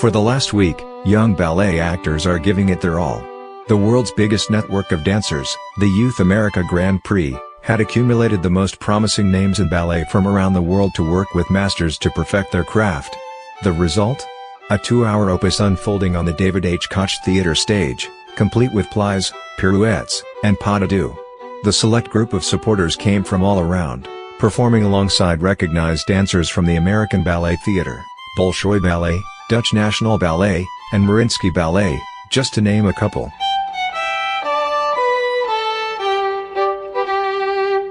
For the last week, young ballet actors are giving it their all. The world's biggest network of dancers, the Youth America Grand Prix, had accumulated the most promising names in ballet from around the world to work with masters to perfect their craft. The result? A 2-hour opus unfolding on the David H. Koch Theater stage, complete with plies, pirouettes, and pas de deux. The select group of supporters came from all around, performing alongside recognized dancers from the American Ballet Theater, Bolshoi Ballet, Dutch National Ballet, and Mariinsky Ballet, just to name a couple.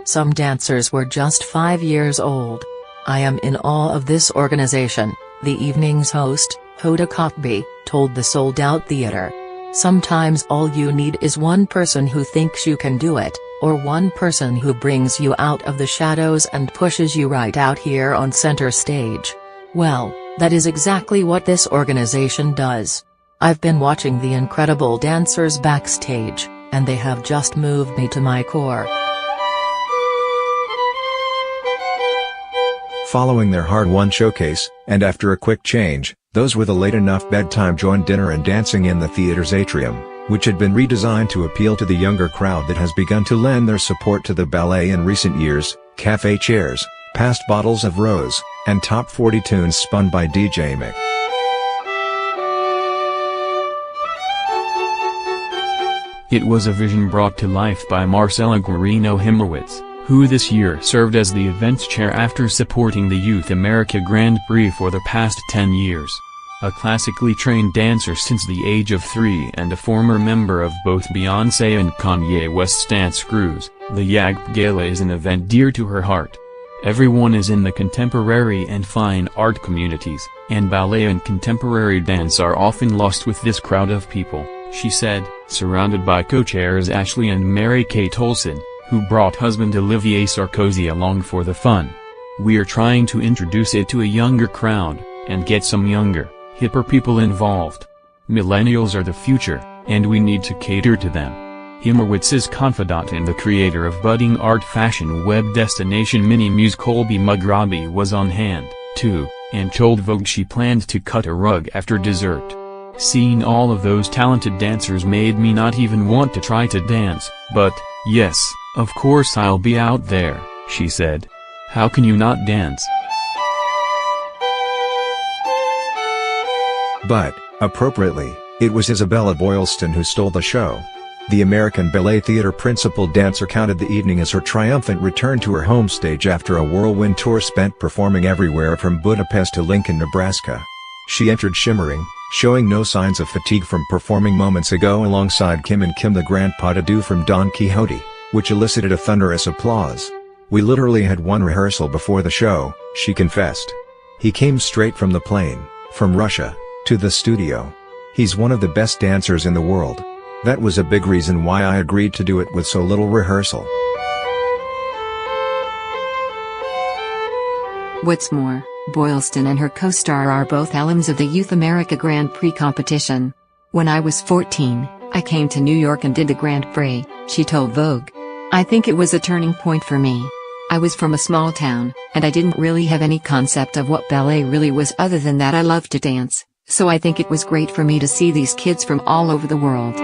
Some dancers were just 5 years old. "I am in awe of this organization," the evening's host, Hoda Kotb, told the sold-out theater. "Sometimes all you need is one person who thinks you can do it, or one person who brings you out of the shadows and pushes you right out here on center stage. Well, that is exactly what this organization does. I've been watching the incredible dancers backstage, and they have just moved me to my core." Following their hard-won showcase, and after a quick change, those with a late-enough bedtime joined dinner and dancing in the theater's atrium, which had been redesigned to appeal to the younger crowd that has begun to lend their support to the ballet in recent years. Cafe chairs, past bottles of rose, and top 40 tunes spun by DJ Mick. It was a vision brought to life by Marcella Guarino-Himmerwitz, who this year served as the events chair after supporting the Youth America Grand Prix for the past 10 years. A classically trained dancer since the age of 3 and a former member of both Beyoncé and Kanye West's dance crews, the YAGP Gala is an event dear to her heart. Everyone is in the contemporary and fine art communities, and ballet and contemporary dance are often lost with this crowd of people, she said, surrounded by co-chairs Ashley and Mary-Kate Olsen, who brought husband Olivier Sarkozy along for the fun. "We're trying to introduce it to a younger crowd, and get some younger, hipper people involved. Millennials are the future, and we need to cater to them." Himmerwitz's confidant and the creator of budding art fashion web destination Mini Muse Colby Mugrabi was on hand, too, and told Vogue she planned to cut a rug after dessert. "Seeing all of those talented dancers made me not even want to try to dance, but, yes, of course I'll be out there," she said. "How can you not dance?" But, appropriately, it was Isabella Boylston who stole the show. The American Ballet Theater principal dancer counted the evening as her triumphant return to her home stage after a whirlwind tour spent performing everywhere from Budapest to Lincoln, Nebraska. She entered shimmering, showing no signs of fatigue from performing moments ago alongside Kim and Kim the Grand Pas de Deux from Don Quixote, which elicited a thunderous applause. "We literally had one rehearsal before the show," she confessed. "He came straight from the plane, from Russia, to the studio. He's one of the best dancers in the world. That was a big reason why I agreed to do it with so little rehearsal." What's more, Boylston and her co-star are both alums of the Youth America Grand Prix competition. "When I was 14, I came to New York and did the Grand Prix," she told Vogue. "I think it was a turning point for me. I was from a small town, and I didn't really have any concept of what ballet really was other than that I loved to dance, so I think it was great for me to see these kids from all over the world."